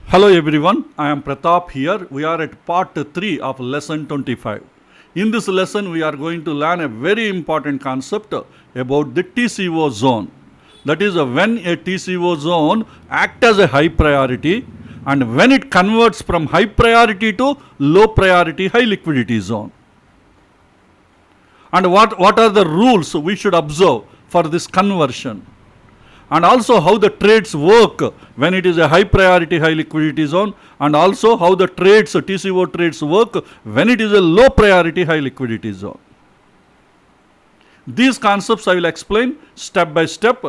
Hello everyone, I am Pratap here. We are at part 3 of lesson 25. In this lesson, we are going to learn a very important concept about the TCO zone. That is when a TCO zone acts as a high priority and when it converts from high priority to low priority high liquidity zone. And what are the rules we should observe for this conversion? And also how the trades work when it is a high priority high liquidity zone, and also how the trades TCO trades work when it is a low priority high liquidity zone. These concepts I will explain step by step,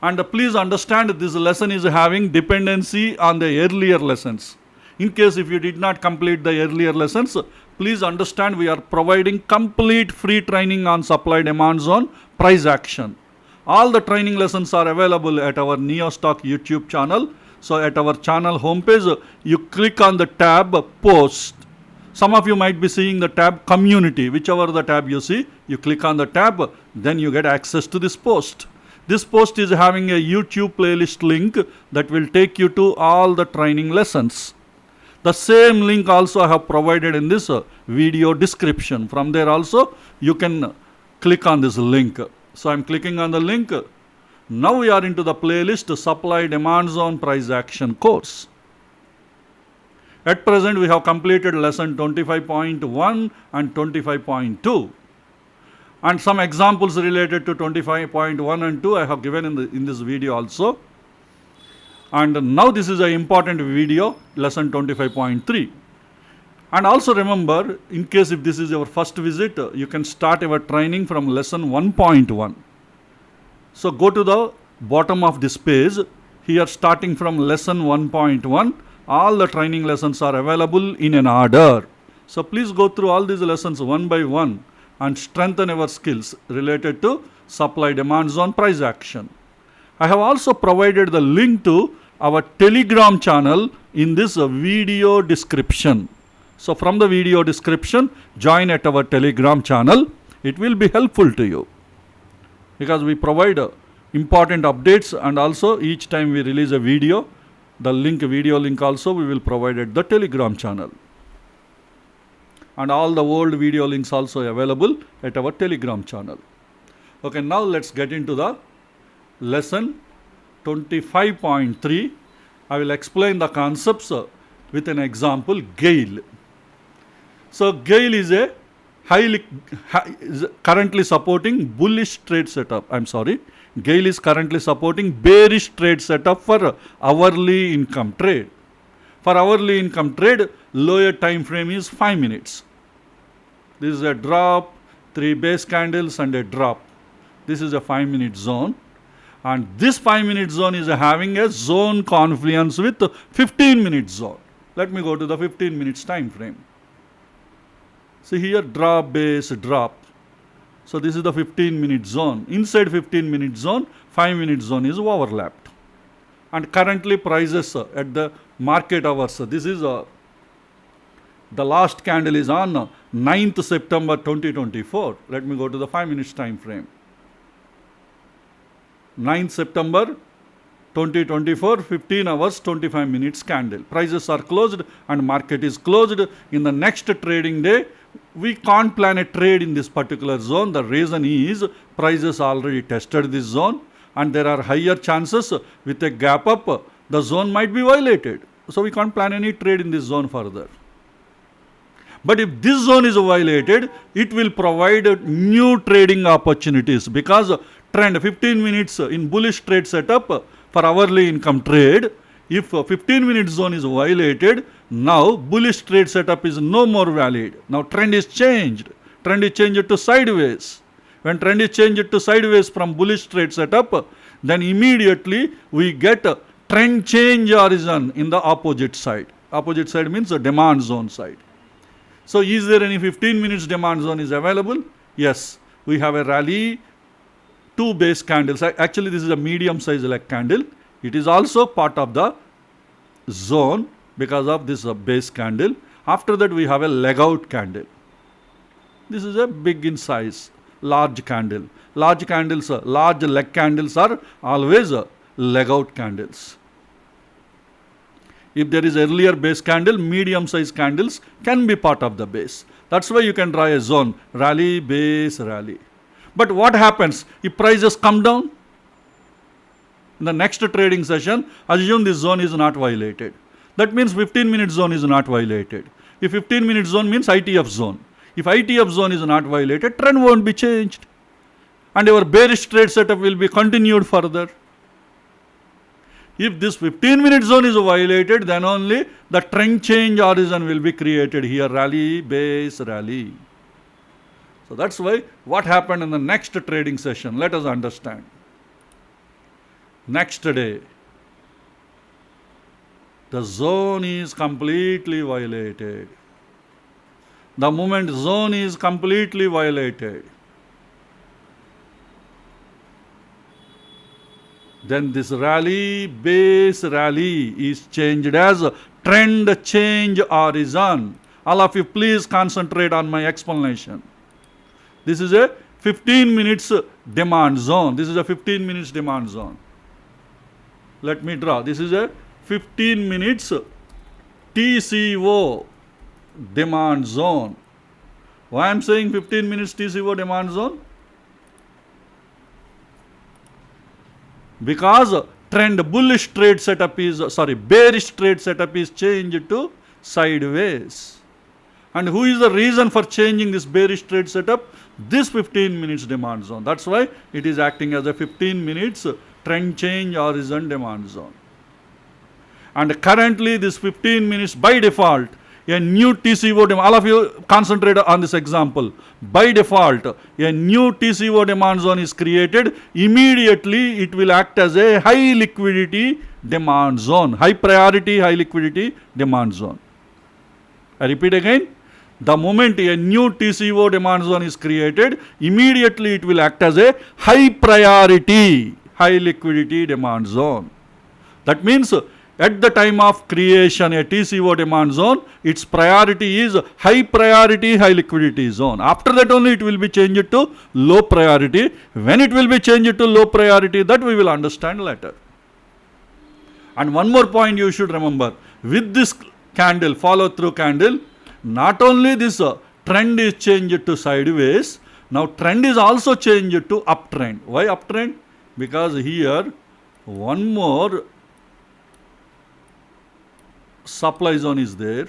and please understand this lesson is having dependency on the earlier lessons. In case if you did not complete the earlier lessons, please understand we are providing complete free training on supply demand zone price action. All the training lessons are available at our NeoStock YouTube channel. So at our channel homepage, you click on the tab Post. Some of you might be seeing the tab Community. Whichever the tab you see, you click on the tab, then you get access to this post. This post is having a YouTube playlist link that will take you to all the training lessons. The same link also I have provided in this video description. From there also, you can click on this link. So I am clicking on the link. Now we are into the playlist Supply Demand Zone Price Action course. At present we have completed lesson 25.1 and 25.2. And some examples related to 25.1 and 2 I have given in this video also. And now this is an important video, lesson 25.3. And also remember, in case if this is your first visit, you can start your training from lesson 1.1. So go to the bottom of this page. Here starting from lesson 1.1, all the training lessons are available in an order. So please go through all these lessons one by one and strengthen your skills related to supply demand zone price action. I have also provided the link to our Telegram channel in this video description. So from the video description, join at our Telegram channel. It will be helpful to you because we provide important updates, and also each time we release a video, the video link also we will provide at the Telegram channel. And all the old video links also available at our Telegram channel. Okay, now let's get into the lesson 25.3. I will explain the concepts with an example, Gale. So Gale is a currently supporting bullish trade setup. Gale is currently supporting bearish trade setup for hourly income trade. For hourly income trade, lower time frame is 5 minutes. This is a drop, 3 base candles and a drop. This is a 5-minute zone. And this 5-minute zone is having a zone confluence with 15-minute zone. Let me go to the 15 minutes time frame. See here, drop, base, drop. So this is the 15-minute zone. Inside 15-minute zone, 5-minute zone is overlapped. And currently prices at the market hours, this is the last candle is on 9th September 2024. Let me go to the 5 minutes time frame. 9th September 2024, 15 hours, 25 minutes candle. Prices are closed and market is closed. In the next trading day, we can't plan a trade in this particular zone. The reason is prices already tested this zone and there are higher chances with a gap up, the zone might be violated. So we can't plan any trade in this zone further. But if this zone is violated, it will provide new trading opportunities because trend 15 minutes in bullish trade setup for hourly income trade. If 15-minute zone is violated, now bullish trade setup is no more valid. Now trend is changed. Trend is changed to sideways. When trend is changed to sideways from bullish trade setup, then immediately we get a trend change horizon in the opposite side. Opposite side means the demand zone side. So is there any 15 minutes demand zone is available? Yes. We have a rally, 2 base candles. Actually, this is a medium size leg candle. It is also part of the zone because of this base candle. After that, we have a leg out candle. This is a big in size, large candle. Large candles, large leg candles are always leg out candles. If there is earlier base candle, medium size candles can be part of the base. That's why you can draw a zone, rally, base, rally. But what happens if prices come down? In the next trading session, assume this zone is not violated. That means 15-minute zone is not violated. If 15-minute zone means ITF zone. If ITF zone is not violated, trend won't be changed. And your bearish trade setup will be continued further. If this 15-minute zone is violated, then only the trend change horizon will be created here, rally, base, rally. So that's why what happened in the next trading session, let us understand. Next day, the zone is completely violated. The moment zone is completely violated, then this rally, base rally is changed as trend change horizon. All of you please concentrate on my explanation. This is a 15 minutes demand zone. This is a 15 minutes demand zone. Let me draw. This is a 15 minutes TCO demand zone. Why I am saying 15 minutes TCO demand zone? Because trend bullish trade setup is, bearish trade setup is changed to sideways. And who is the reason for changing this bearish trade setup? This 15 minutes demand zone. That's why it is acting as a 15 minutes trend change horizon demand zone. And currently this 15 minutes by default, a new TCO demand, all of you concentrate on this example. By default, a new TCO demand zone is created. Immediately it will act as a high liquidity demand zone. High priority, high liquidity demand zone. I repeat again. The moment a new TCO demand zone is created, immediately it will act as a high priority, high liquidity demand zone. That means at the time of creation a TCO demand zone, its priority is high priority, high liquidity zone. After that only it will be changed to low priority. When it will be changed to low priority, that we will understand later. And one more point you should remember. With this candle, follow through candle, not only this trend is changed to sideways, now trend is also changed to uptrend. Why uptrend? Because here one more supply zone is there.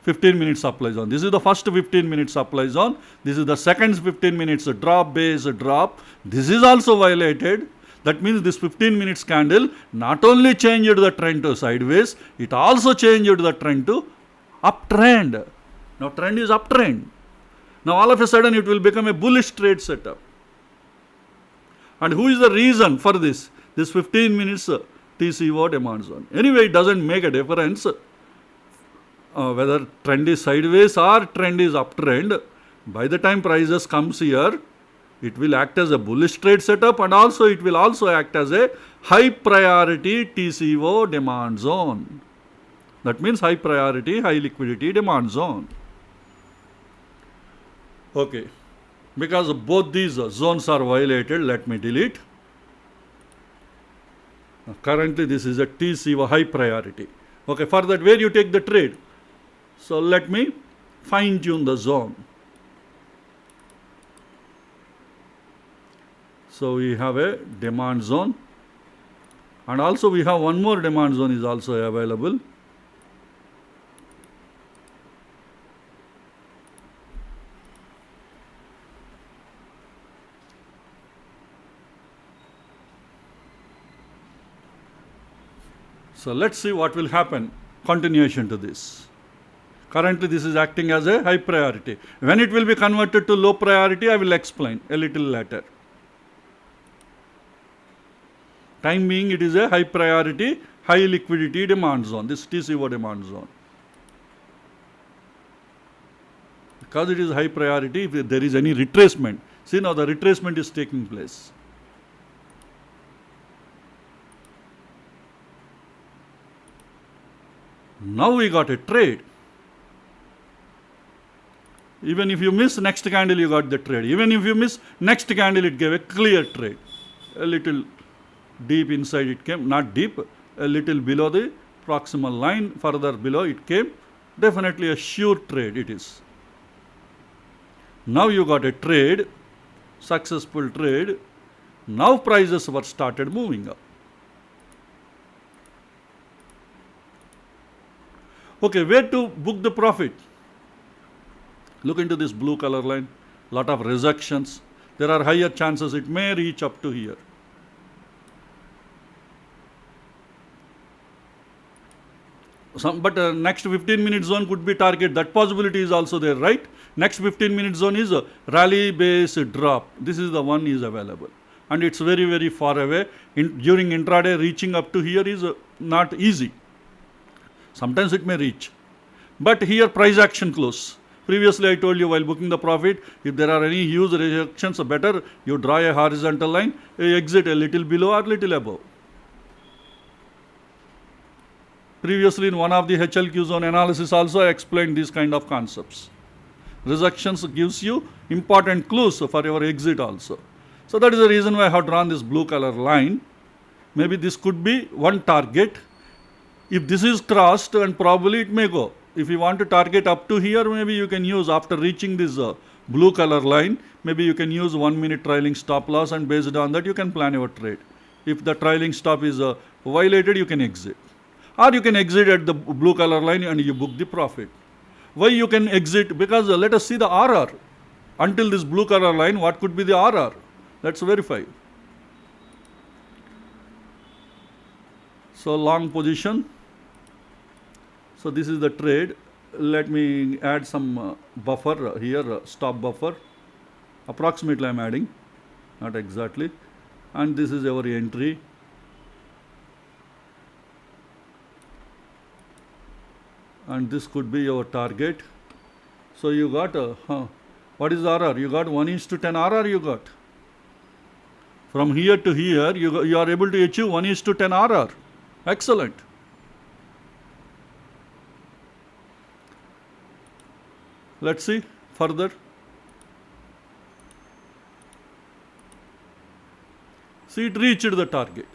(15-minute supply zone). This is the first 15-minute supply zone. This is the second 15 minutes drop, base drop. This is also violated. That means this 15 minutes candle not only changed the trend to sideways, it also changed the trend to uptrend. Now trend is uptrend. Now all of a sudden it will become a bullish trade setup. And who is the reason for this? This 15 minutes TCO demand zone. Anyway, it doesn't make a difference whether trend is sideways or trend is uptrend. By the time prices comes here, it will act as a bullish trade setup, and also it will also act as a high priority TCO demand zone. That means high priority, high liquidity demand zone. Okay. Because both these zones are violated, let me delete. Currently this is a TCO high priority. Okay, for that where you take the trade? So let me fine tune the zone. So we have a demand zone, and also we have one more demand zone is also available. So let's see what will happen. Continuation to this. Currently this is acting as a high priority. When it will be converted to low priority, I will explain a little later. Time being, it is a high priority, high liquidity demand zone, this TCO demand zone. Because it is high priority, if there is any retracement, see now the retracement is taking place. Now we got a trade. Even if you miss next candle, you got the trade. Even if you miss next candle, it gave a clear trade. a little deep inside it came, not deep, a little below the proximal line, further below it came. Definitely a sure trade it is. Now you got a trade, successful trade. Now prices were started moving up. Okay, where to book the profit? Look into this blue color line, lot of rejections. There are higher chances it may reach up to here. But next 15-minute zone could be target. That possibility is also there, right? Next 15-minute zone is a rally-based drop. This is the one is available. And it's very, very far away. During intraday, reaching up to here is not easy. Sometimes it may reach. But here price action close. Previously I told you while booking the profit, if there are any huge rejections, better you draw a horizontal line, exit a little below or little above. Previously in one of the HLQ zone analysis also I explained these kind of concepts. Rejections gives you important clues for your exit also. So that is the reason why I have drawn this blue color line. Maybe this could be one target. If this is crossed, and probably it may go. If you want to target up to here, maybe you can use after reaching this blue color line, maybe you can use 1 minute trailing stop loss, and based on that you can plan your trade. If the trailing stop is violated, you can exit. Or you can exit at the blue color line and you book the profit. Why you can exit? Because let us see the RR. Until this blue color line, what could be the RR? Let's verify. So long position. So this is the trade. Let me add some buffer here, stop buffer. Approximately I am adding, not exactly. And this is our entry. And this could be your target. So you got, what is RR? You got 1:10 RR you got. From here to here, you are able to achieve 1:10 RR. Excellent. Let's see further. See, it reached the target.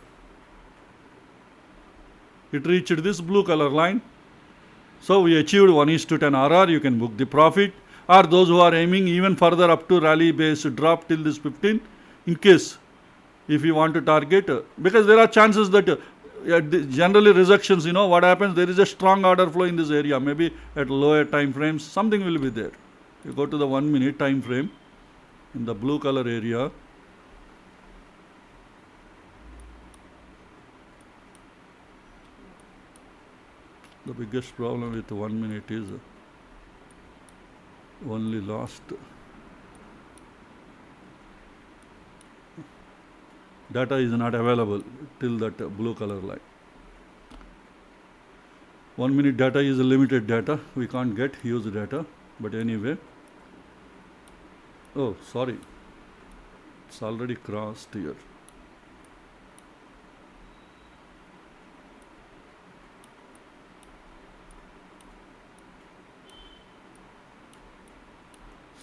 It reached this blue color line. So we achieved 1:10 RR. You can book the profit. Or those who are aiming even further up to rally based drop till this 15, in case if you want to target, because there are chances that generally rejections, you know what happens, there is a strong order flow in this area, maybe at lower time frames, something will be there. You go to the 1 minute time frame in the blue color area. The biggest problem with 1 minute is only last data is not available till that blue color line. 1 minute data is a limited data. We can't get huge data. But anyway, oh sorry, it's already crossed here.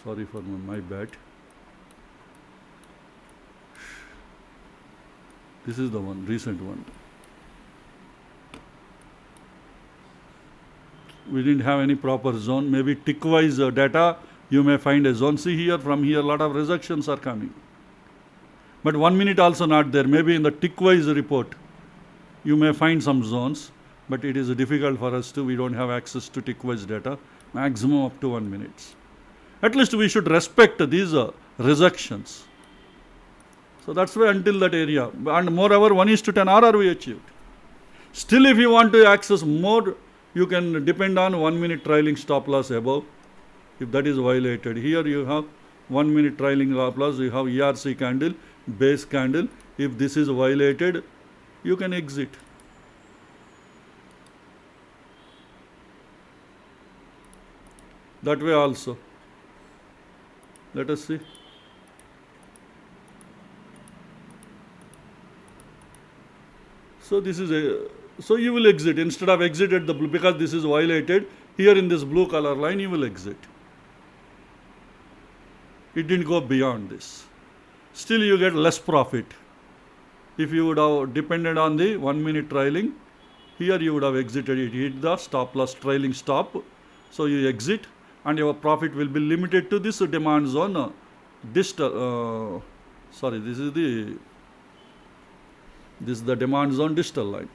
Sorry for my bad. This is the one, recent one. We didn't have any proper zone. Maybe tick-wise data, you may find a zone. See here, from here, a lot of rejections are coming. But 1 minute also not there. Maybe in the tick-wise report, you may find some zones. But it is difficult for us to, we don't have access to tick-wise data. Maximum up to 1 minute. At least we should respect these rejections. So that's why until that area. And moreover, 1:10 RR we achieved. Still, if you want to access more, you can depend on 1 minute trailing stop loss above. If that is violated, here you have 1 minute trailing stop loss, you have ERC candle, base candle. If this is violated, you can exit. That way also. Let us see. So this is a, so you will exit instead of exit at the blue, because this is violated. Here in this blue color line, you will exit. It didn't go beyond this. Still you get less profit. if you would have depended on the 1 minute trailing, here you would have exited it, hit the stop loss trailing stop. So you exit and your profit will be limited to this demand zone distal. Sorry, this is the demand zone distal line.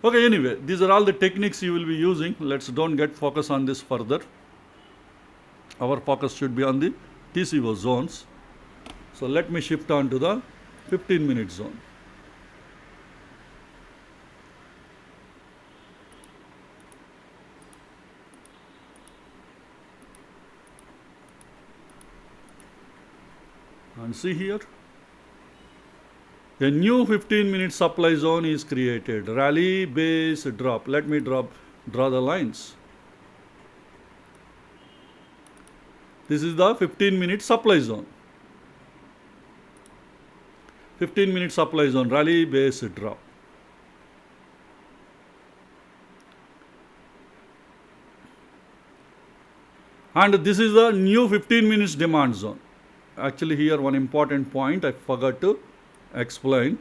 Okay, anyway, these are all the techniques you will be using. Don't get focus on this further. Our focus should be on the TCO zones. So let me shift on to the 15-minute zone. And see here, a new 15-minute supply zone is created. Rally, base, drop. Let me draw the lines. This is the 15-minute supply zone. 15-minute supply zone, rally, base, drop. And this is the new 15 minutes demand zone. Actually, here one important point I forgot to explain.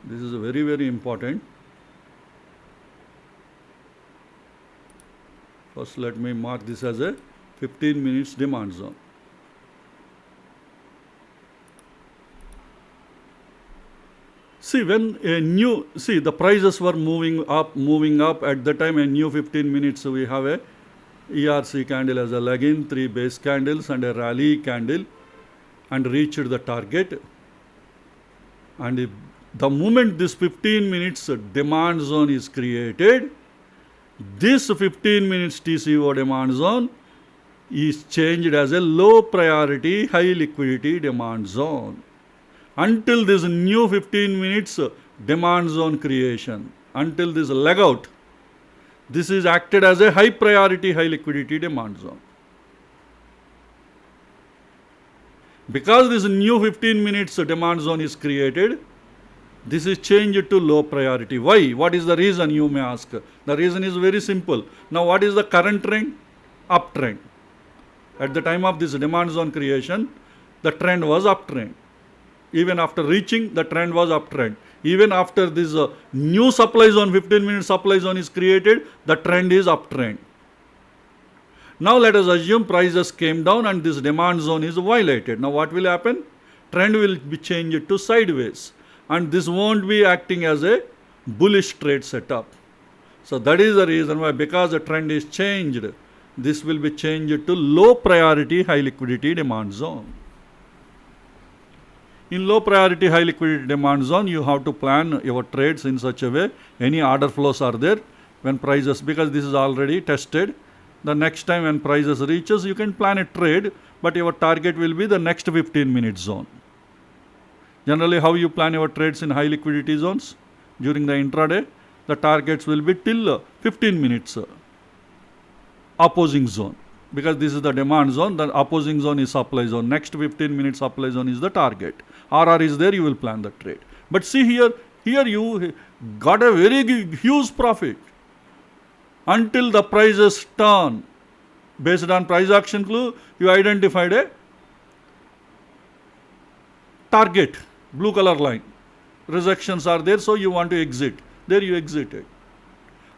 This is very, very important. First, let me mark this as a 15 minutes demand zone. See, when the prices were moving up at the time, a new 15 minutes, we have a ERC candle as a leg-in, 3 base candles and a rally candle, and reached the target. And if the moment this 15 minutes demand zone is created, this 15 minutes TCO demand zone is changed as a low priority high liquidity demand zone. Until this new 15 minutes demand zone creation, until this leg out, this is acted as a high priority high liquidity demand zone. Because this new 15 minutes demand zone is created, this is changed to low priority. Why? What is the reason, you may ask? The reason is very simple. Now what is the current trend? Uptrend. At the time of this demand zone creation, the trend was uptrend. Even after reaching, the trend was uptrend. Even after this new supply zone, 15 minute supply zone is created, the trend is uptrend. Now let us assume prices came down and this demand zone is violated. Now what will happen? Trend will be changed to sideways, and this won't be acting as a bullish trade setup. So that is the reason why, because the trend is changed, this will be changed to low priority high liquidity demand zone. In low priority high liquidity demand zone, you have to plan your trades in such a way, any order flows are there when prices, because this is already tested. The next time when prices reaches, you can plan a trade, but your target will be the next 15 minute zone. Generally, how you plan your trades in high liquidity zones? During the intraday, the targets will be till 15 minutes opposing zone. Because this is the demand zone, the opposing zone is supply zone. Next 15 minutes supply zone is the target. RR is there, you will plan the trade. But see here you got a very huge profit until the prices turn. Based on price action clue, you identified a target, blue color line. Rejections are there, so you want to exit. There you exited.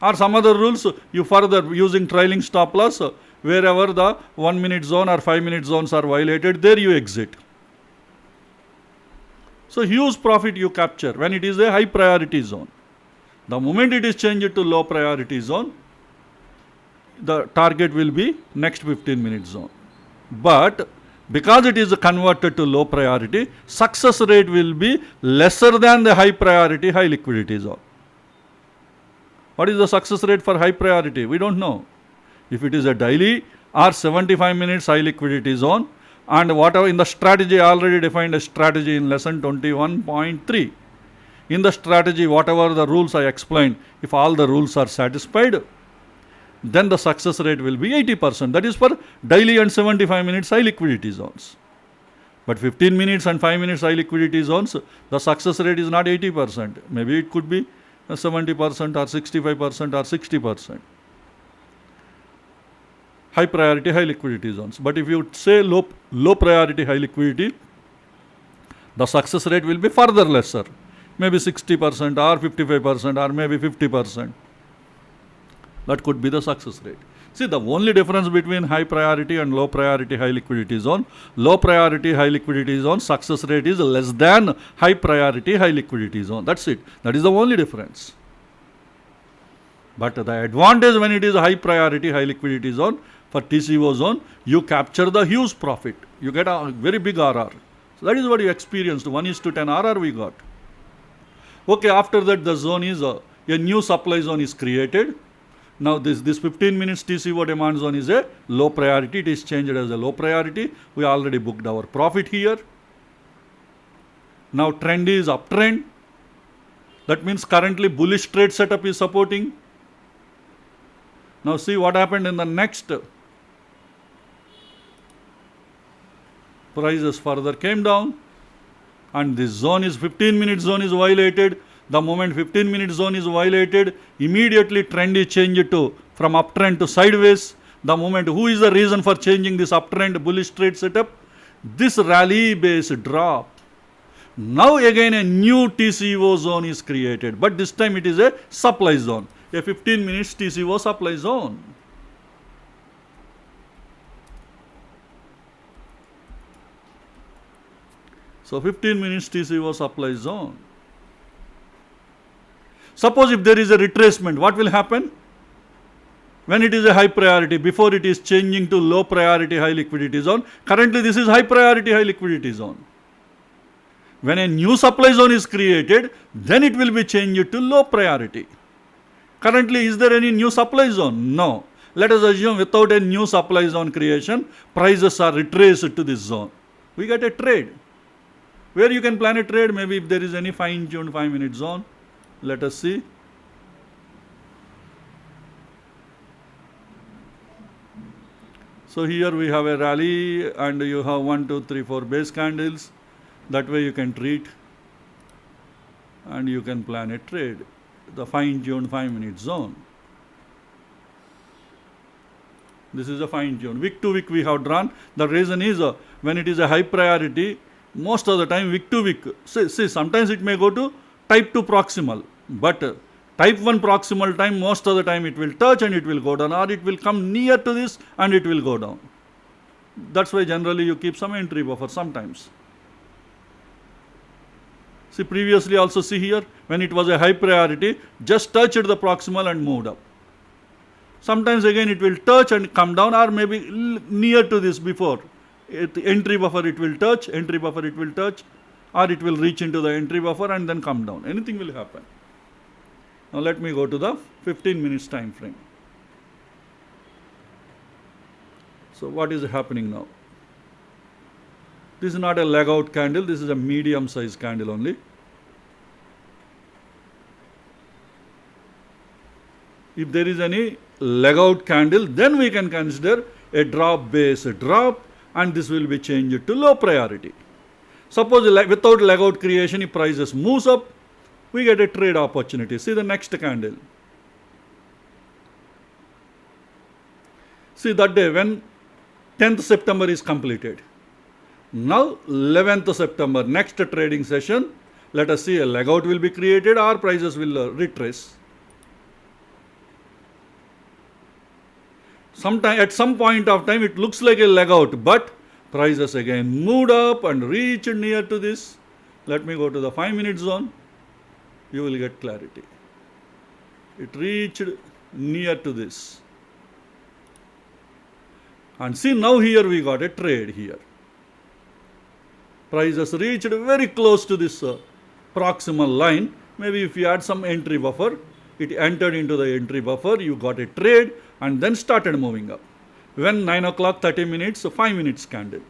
Or some other rules, you further using trailing stop loss, wherever the 1 minute zone or 5 minute zones are violated, there you exit. So huge profit you capture when it is a high priority zone. The moment it is changed to low priority zone, the target will be next 15 minute zone. But because it is converted to low priority, success rate will be lesser than the high priority high liquidity zone. What is the success rate for high priority? We don't know. If it is a daily or 75 minutes high liquidity zone, and whatever in the strategy, I already defined a strategy in lesson 21.3. In the strategy, whatever the rules I explained, if all the rules are satisfied, then the success rate will be 80%. That is for daily and 75 minutes high liquidity zones. But 15 minutes and 5 minutes high liquidity zones, the success rate is not 80%. Maybe it could be 70% or 65% or 60%. High priority high liquidity zones. But if you say low priority high liquidity, the success rate will be further lesser, maybe 60% or 55% or maybe 50%. That could be the success rate. See, the only difference between high priority and low priority high liquidity zone, low priority high liquidity zone success rate is less than high priority high liquidity zone. That's it. That is the only difference. But the advantage when it is high priority high liquidity zone, for TCO zone, you capture the huge profit. You get a very big RR. So that is what you experienced. 1:10 RR we got. Okay, after that the zone is a new supply zone is created. Now this 15 minutes TCO demand zone is a low priority. It is changed as a low priority. We already booked our profit here. Now trend is uptrend. That means currently bullish trade setup is supporting. Now see what happened in the next. Prices further came down and this zone is 15 minute zone is violated. The moment 15 minute zone is violated, immediately trend is changed to from uptrend to sideways. The moment, who is the reason for changing this uptrend bullish trade setup? This rally based drop. Now again a new TCO zone is created, but this time it is a supply zone, a 15 minutes TCO supply zone. So 15 minutes TCO supply zone. Suppose if there is a retracement, what will happen? When it is a high priority, before it is changing to low priority high liquidity zone, currently this is high priority high liquidity zone. When a new supply zone is created, then it will be changed to low priority. Currently, is there any new supply zone? No. Let us assume without a new supply zone creation, prices are retraced to this zone. We get a trade. Where you can plan a trade, maybe if there is any fine-tuned 5-minute zone. Let us see. So here we have a rally and you have 1, 2, 3, 4 base candles. That way you can treat and you can plan a trade. The fine-tuned 5-minute zone. This is a fine-tuned. Wick to wick we have drawn. The reason is when it is a high priority, most of the time wick to wick. See, sometimes it may go to type 2 proximal, but type 1 proximal time, most of the time it will touch and it will go down, or it will come near to this and it will go down. That's why generally you keep some entry buffer sometimes. See, previously also see here, when it was a high priority, just touched the proximal and moved up. Sometimes again it will touch and come down, or maybe near to this before. Entry buffer it will touch, entry buffer it will touch, or it will reach into the entry buffer and then come down. Anything will happen. Now let me go to the 15 minutes time frame. So what is happening now? This is not a leg out candle, this is a medium size candle only. If there is any leg out candle, then we can consider a drop base drop and this will be changed to low priority. Suppose without leg out creation, if prices moves up, we get a trade opportunity. See the next candle. See that day when 10th September is completed. Now 11th September, next trading session, let us see a leg out will be created or prices will retrace. At some point of time it looks like a leg out, but prices again moved up and reached near to this. Let me go to the 5-minute zone. You will get clarity. It reached near to this. And see now here we got a trade here. Prices reached very close to this proximal line. Maybe if you add some entry buffer, it entered into the entry buffer, you got a trade and then started moving up. When 9 o'clock 30 minutes, 5 minutes candle.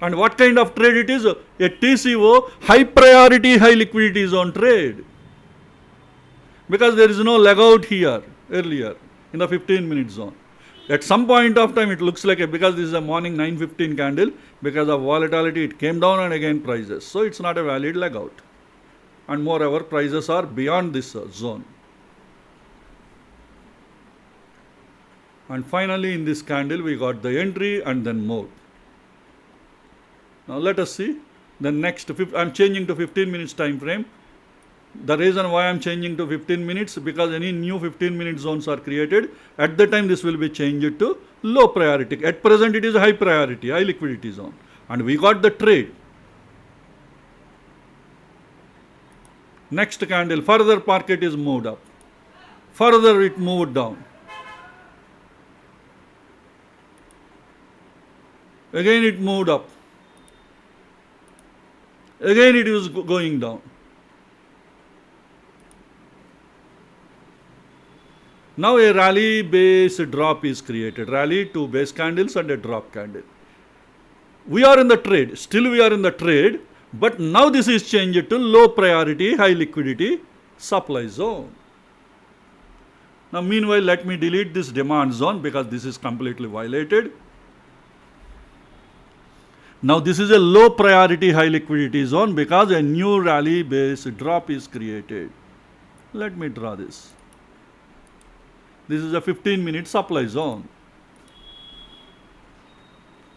And what kind of trade it is? A TCO high priority high liquidity zone trade. Because there is no leg out here earlier in the 15-minute zone. At some point of time it looks like because this is a morning 9:15 candle, because of volatility it came down and again prices. So it's not a valid leg out. And moreover prices are beyond this zone. And finally in this candle we got the entry and then moved. Now let us see the next. I'm changing to 15 minutes time frame. The reason why I'm changing to 15 minutes, because any new 15-minute zones are created. At the time this will be changed to low priority. At present it is high priority, high liquidity zone. And we got the trade. Next candle, further market is moved up. Further it moved down. Again it moved up. Again it is going down. Now a rally base drop is created. Rally, 2 base candles and a drop candle. We are in the trade. Still we are in the trade. But now this is changed to low priority, high liquidity supply zone. Now meanwhile let me delete this demand zone because this is completely violated. Now this is a low priority high liquidity zone because a new rally base drop is created. Let me draw this. This is a 15-minute supply zone.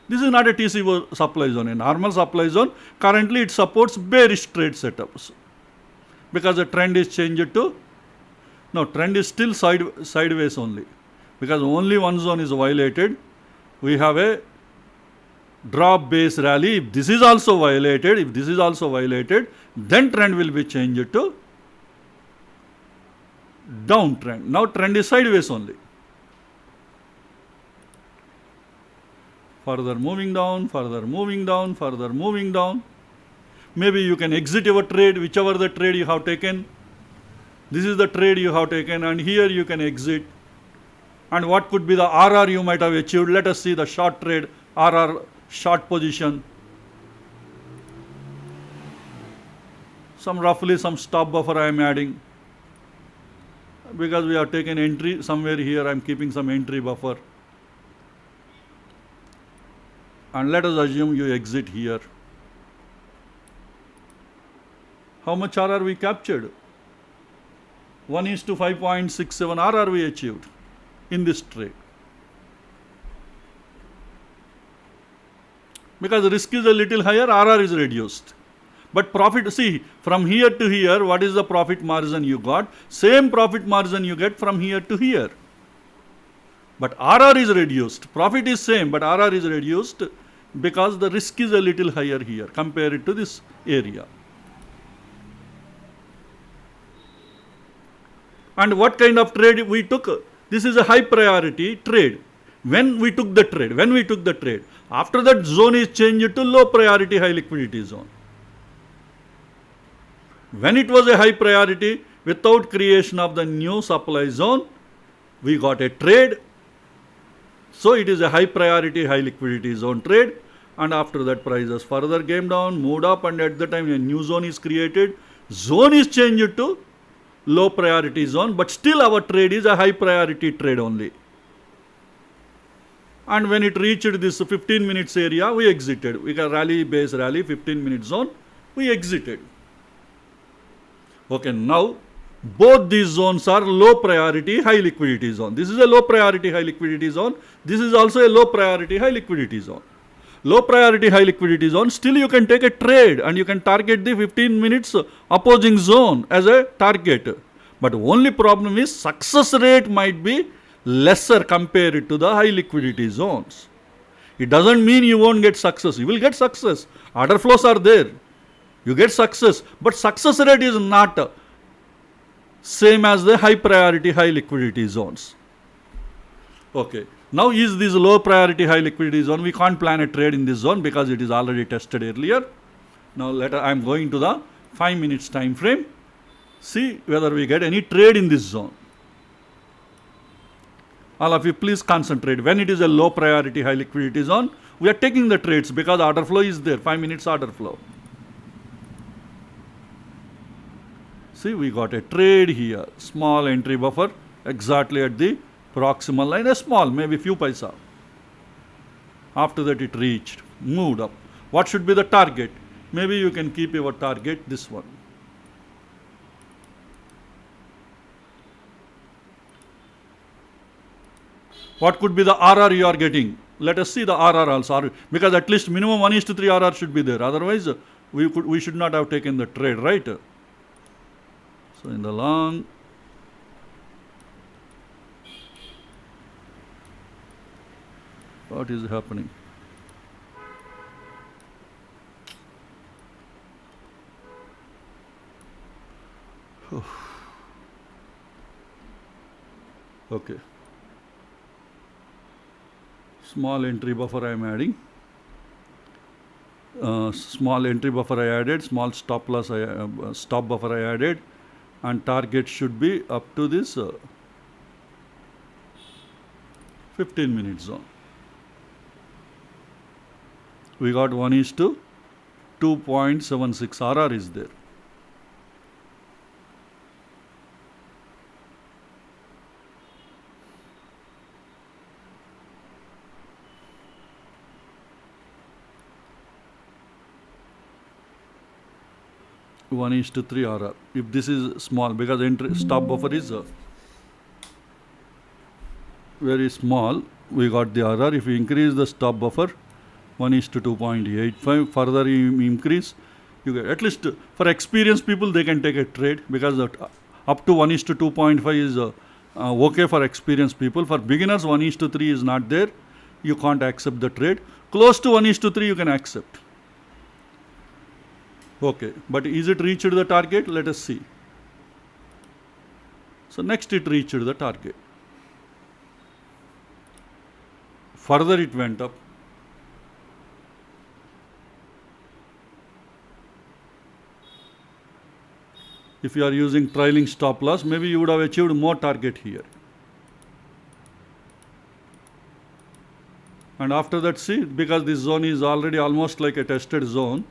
This is not a TCO supply zone. A normal supply zone, currently it supports bearish trade setups. Because the trend is changed to, no, trend is still sideways only. Because only one zone is violated. We have a drop base rally. If this is also violated, then trend will be changed to downtrend. Now trend is sideways only. Further moving down, further moving down, further moving down. Maybe you can exit your trade, whichever the trade you have taken. This is the trade you have taken, and here you can exit. And what could be the RR you might have achieved? Let us see the short trade, RR short position. Roughly some stop buffer I am adding. Because we have taken entry somewhere here, I am keeping some entry buffer. And let us assume you exit here. How much RR we captured? 1:5.67 RR we achieved in this trade. Because risk is a little higher, RR is reduced. But profit, see, from here to here, what is the profit margin you got? Same profit margin you get from here to here. But RR is reduced. Profit is same, but RR is reduced because the risk is a little higher here compared to this area. And what kind of trade we took? This is a high priority trade. When we took the trade, after that zone is changed to low priority high liquidity zone. When it was a high priority, without creation of the new supply zone, we got a trade. So it is a high priority high liquidity zone trade, and after that prices further came down, moved up, and at the time a new zone is created. Zone is changed to low priority zone, but still our trade is a high priority trade only. And when it reached this 15 minutes area, we exited. We got rally, base rally, 15-minute zone, we exited. Okay, now both these zones are low priority high liquidity zone. This is a low priority high liquidity zone. This is also a low priority high liquidity zone. Low priority high liquidity zone, still you can take a trade and you can target the 15 minutes opposing zone as a target. But only problem is success rate might be lesser compared to the high liquidity zones. It doesn't mean you won't get success. You will get success. Order flows are there. You get success. But success rate is not same as the high priority high liquidity zones. Okay. Now is this low priority high liquidity zone? We can't plan a trade in this zone because it is already tested earlier. Now I am going to the 5 minutes time frame. See whether we get any trade in this zone. All of you please concentrate. When it is a low priority high liquidity zone, we are taking the trades because order flow is there, 5 minutes order flow. See, we got a trade here, small entry buffer exactly at the proximal line, a small, maybe few paisa. After that it reached, moved up. What should be the target? Maybe you can keep your target this one. What could be the RR you are getting? let us see the RR also, because at least minimum 1:3 RR should be there. Otherwise, we should not have taken the trade, right? So in the long, what is happening? Okay. Small entry buffer I am adding. Small entry buffer I added. Small stop loss stop buffer I added, and target should be up to this 15-minute zone. We got 1:2.76 RR is there. One is to 3 RR. If this is small, because entry stop buffer is very small, we got the RR. If we increase the stop buffer, 1:2.85, further you increase, you get, at least for experienced people, they can take a trade, because up to 1:2.5 is okay for experienced people. For beginners, 1:3 is not there. You can't accept the trade. Close to 1:3 you can accept. Okay, but is it reached the target? Let us see. So next it reached the target. Further it went up. If you are using trailing stop loss, maybe you would have achieved more target here. And after that, see, because this zone is already almost like a tested zone,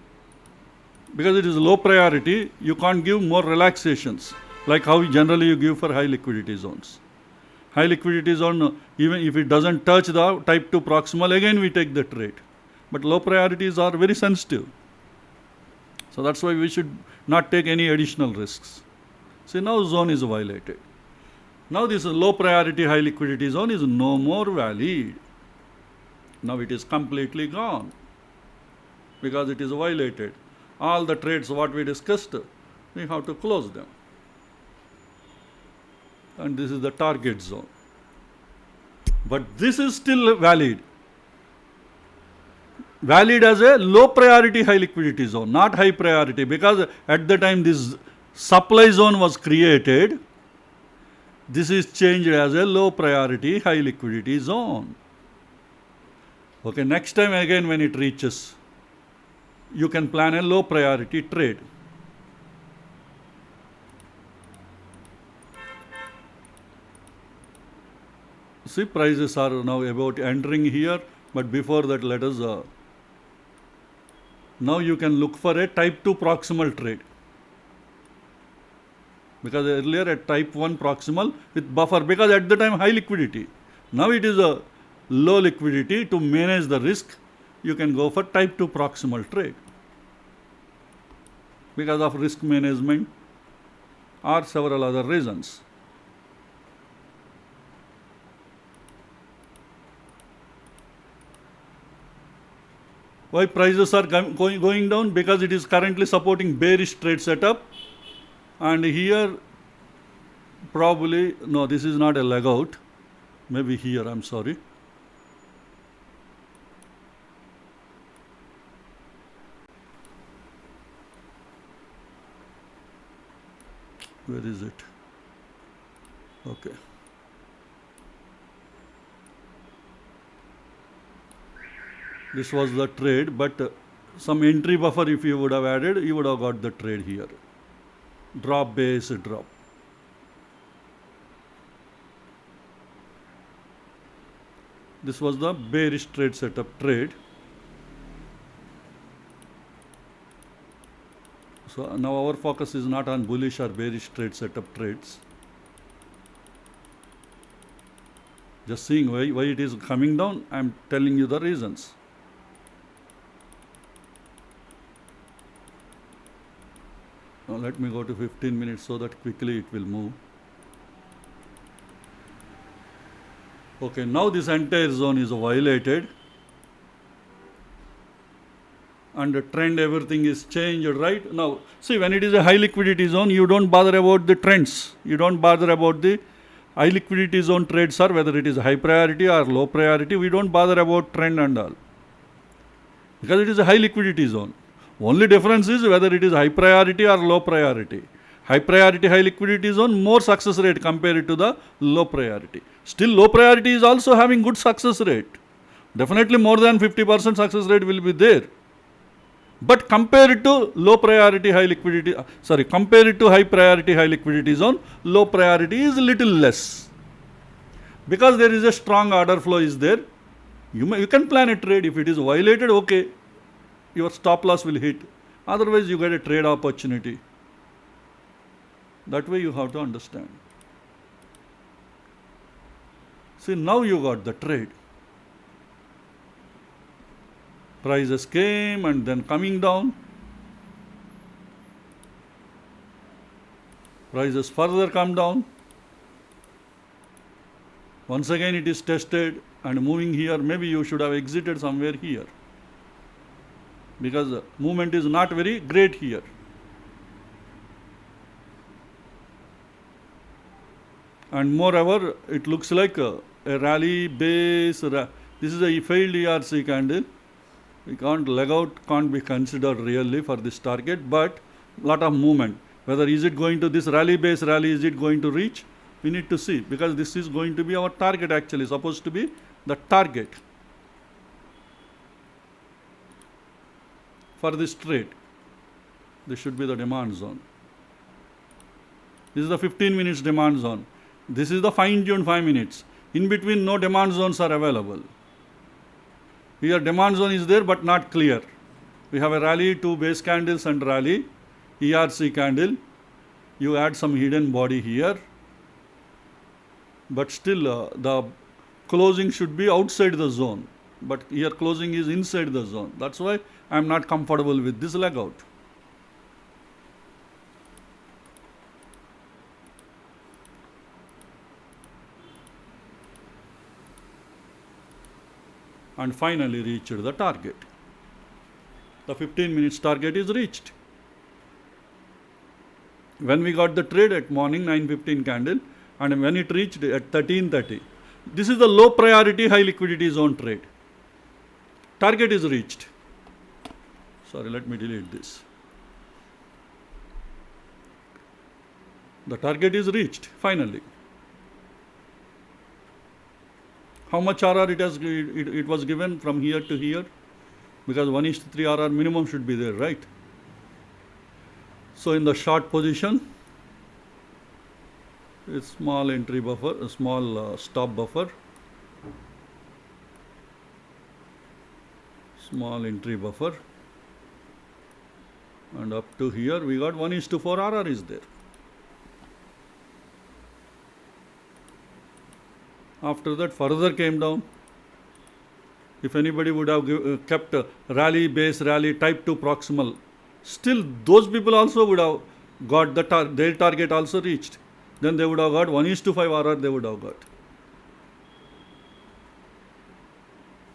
because it is low priority, you can't give more relaxations like how generally you give for high liquidity zones. High liquidity zone, even if it doesn't touch the type 2 proximal, again we take the trade. But low priorities are very sensitive. So that's why we should not take any additional risks. See, now zone is violated. Now this low priority high liquidity zone is no more valid. Now it is completely gone because it is violated. All the trades what we discussed, we have to close them. And this is the target zone. But this is still valid. Valid as a low priority high liquidity zone, not high priority, because at the time this supply zone was created, this is changed as a low priority high liquidity zone. Okay, next time again when it reaches, you can plan a low priority trade. See, prices are now about entering here, but before that let us, now you can look for a type 2 proximal trade. Because earlier a type 1 proximal with buffer, because at the time high liquidity. Now it is a low liquidity. To manage the risk, you can go for type 2 proximal trade because of risk management or several other reasons. Why prices are going down? Because it is currently supporting bearish trade setup, and here probably, no, this is not a leg out, maybe here, I'm sorry. Where is it? Okay. This was the trade, but some entry buffer if you would have added, you would have got the trade here. Drop base drop. This was the bearish trade setup trade. So now our focus is not on bullish or bearish trade setup trades. Just seeing why it is coming down, I am telling you the reasons. Now let me go to 15 minutes so that quickly it will move. Okay, now this entire zone is violated. and the trend, everything is changed, right? Now, see, when it is a high liquidity zone, you don't bother about the trends. You don't bother about the high liquidity zone trades, or whether it is high priority or low priority. We don't bother about trend and all, because it is a high liquidity zone. Only difference is whether it is high priority or low priority. High priority, high liquidity zone, more success rate compared to the low priority. Still, low priority is also having good success rate. Definitely more than 50% success rate will be there. But compared to low priority, high liquidity, compared to high priority, high liquidity zone, low priority is little less. Because there is a strong order flow is there, you can plan a trade. If it is violated, okay, your stop loss will hit. Otherwise, you get a trade opportunity. That way you have to understand. See, now you got the trade. Prices came and then coming down. Prices further come down. Once again it is tested and moving here. Maybe you should have exited somewhere here, because movement is not very great here. And moreover, it looks like a rally base. This is a failed ERC candle. We can't leg out, can't be considered really for this target, but lot of movement. Whether is it going to this rally base rally, is it going to reach? We need to see, because this is going to be our target, actually supposed to be the target for this trade. This should be the demand zone. This is the 15 minutes demand zone. This is the fine-tuned 5 minutes. In between, no demand zones are available. Here demand zone is there but not clear. We have a rally, 2 base candles and rally, ERC candle. You add some hidden body here. But still the closing should be outside the zone. But here closing is inside the zone. That's why I am not comfortable with this leg out. And finally reached the target. The 15 minutes target is reached. When we got the trade at morning 9:15 candle, and when it reached at 13:30, this is the low priority high liquidity zone trade. Target is reached. Sorry, let me delete this. The target is reached finally. How much RR it was given from here to here? Because 1:3 RR minimum should be there, right? So in the short position, it's small entry buffer, a small stop buffer, small entry buffer, and up to here we got 1:4 RR is there. After that further came down. If anybody would have kept rally, base rally, type 2 proximal, still those people also would have got their target also reached. Then they would have got 1:5 RR they would have got.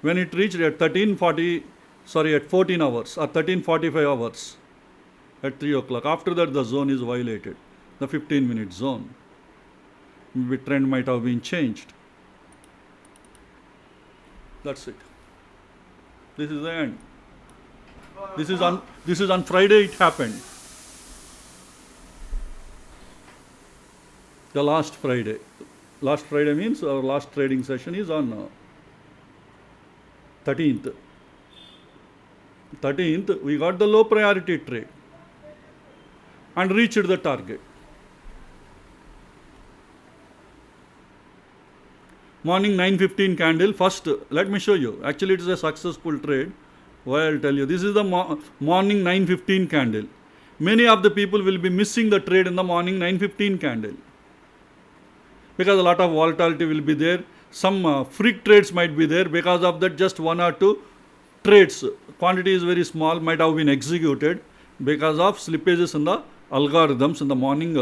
When it reached at 14 hours or 13:45 hours at 3 o'clock, after that the zone is violated, the 15-minute zone. Maybe trend might have been changed. That's it. This is the end. This is on Friday it happened. The last Friday. Last Friday means our last trading session is on 13th. 13th we got the low priority trade and reached the target. Morning 9:15 candle. First, let me show you. Actually, it is a successful trade. Why I'll tell you. This is the morning 9:15 candle. Many of the people will be missing the trade in the morning 9:15 candle, because a lot of volatility will be there. Some freak trades might be there. Because of that, just 1 or 2 trades, quantity is very small, might have been executed because of slippages in the algorithms in the morning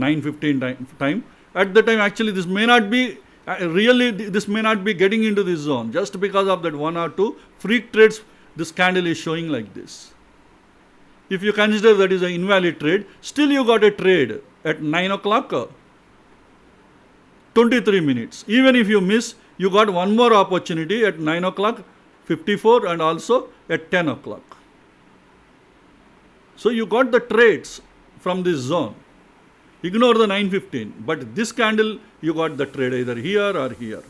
9:15 time. At the time, actually, this may not be this may not be getting into this zone, just because of that 1 or 2 freak trades this candle is showing like this. If you consider that is an invalid trade, still you got a trade at 9 o'clock, 23 minutes. Even if you miss, you got one more opportunity at 9 o'clock, 54 and also at 10 o'clock. So you got the trades from this zone. Ignore the 9:15, but this candle you got the trade either here or here.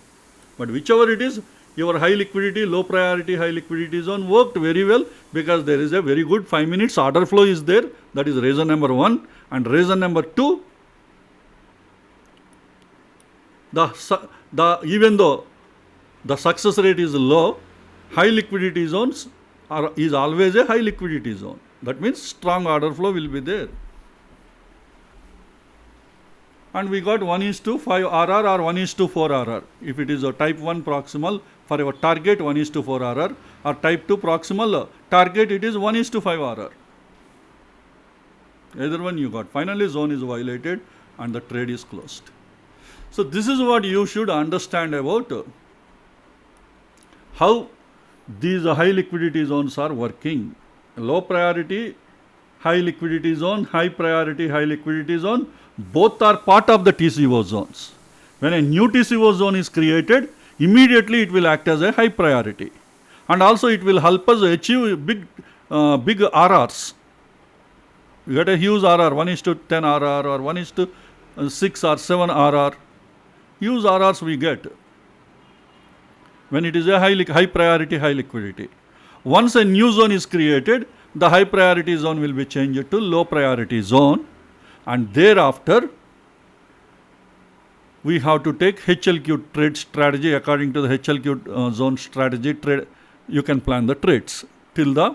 But whichever it is, your high liquidity, low priority, high liquidity zone worked very well because there is a very good 5 minutes order flow is there. That is reason number 1. And reason number 2, even though the success rate is low, high liquidity zones is always a high liquidity zone. That means strong order flow will be there. And we got 1:5 RR or 1:4 RR. If it is a type 1 proximal for our target 1:4 RR, or type 2 proximal target it is 1:5 RR. Either one you got. Finally zone is violated and the trade is closed. So this is what you should understand about how these high liquidity zones are working. Low priority, high liquidity zone, high priority, high liquidity zone, both are part of the TCO zones. When a new TCO zone is created, immediately it will act as a high priority. And also it will help us achieve big RRs. You get a huge RR, 1:10 RR or 1:6 or 7 RR. Huge RRs we get when it is a high priority, high liquidity. Once a new zone is created, the high priority zone will be changed to low priority zone, and thereafter we have to take HLQ trade strategy. According to the HLQ zone strategy, you can plan the trades till the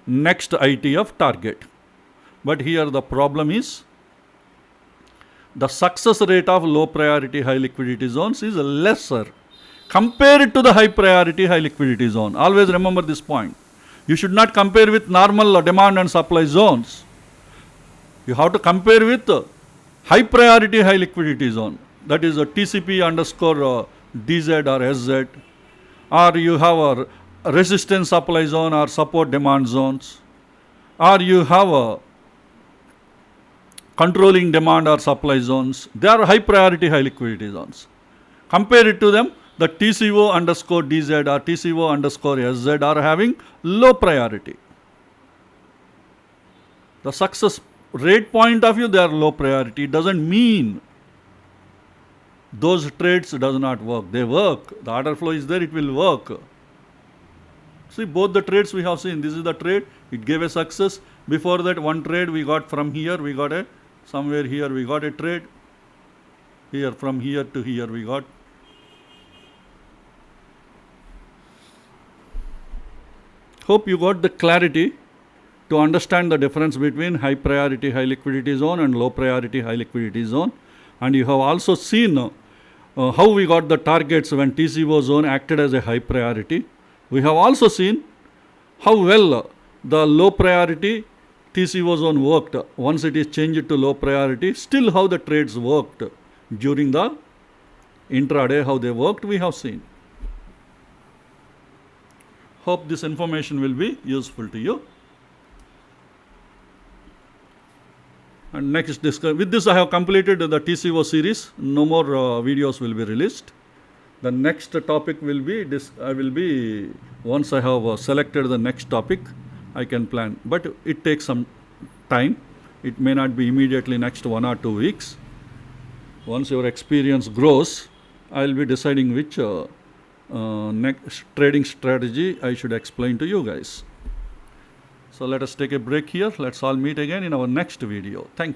next IT of target. But here the problem is the success rate of low priority, high liquidity zones is lesser compared to the high priority, high liquidity zone. Always remember this point. You should not compare with normal demand and supply zones. You have to compare with high priority, high liquidity zone. That is a TCP underscore DZ or SZ. Or you have a resistance supply zone or support demand zones. Or you have a controlling demand or supply zones. They are high priority, high liquidity zones. Compare it to them. The TCO underscore DZ or TCO underscore SZ are having low priority. The success rate point of view, they are low priority. It doesn't mean those trades does not work. They work. The order flow is there, it will work. See, both the trades we have seen. This is the trade. It gave a success. Before that, one trade we got from here. We got somewhere here we got a trade. Here, from here to here we got. Hope you got the clarity to understand the difference between high priority, high liquidity zone and low priority, high liquidity zone. And you have also seen how we got the targets when TCO zone acted as a high priority. We have also seen how well the low priority TCO zone worked once it is changed to low priority. Still how the trades worked during the intraday, how they worked, we have seen. Hope this information will be useful to you. And next with this I have completed the TCO series. No more videos will be released. The next topic will be once I have selected the next topic, I can plan. But it takes some time. It may not be immediately next 1 or 2 weeks. Once your experience grows, I will be deciding which next trading strategy I should explain to you guys. So let us take a break here. Let's all meet again in our next video. Thank you.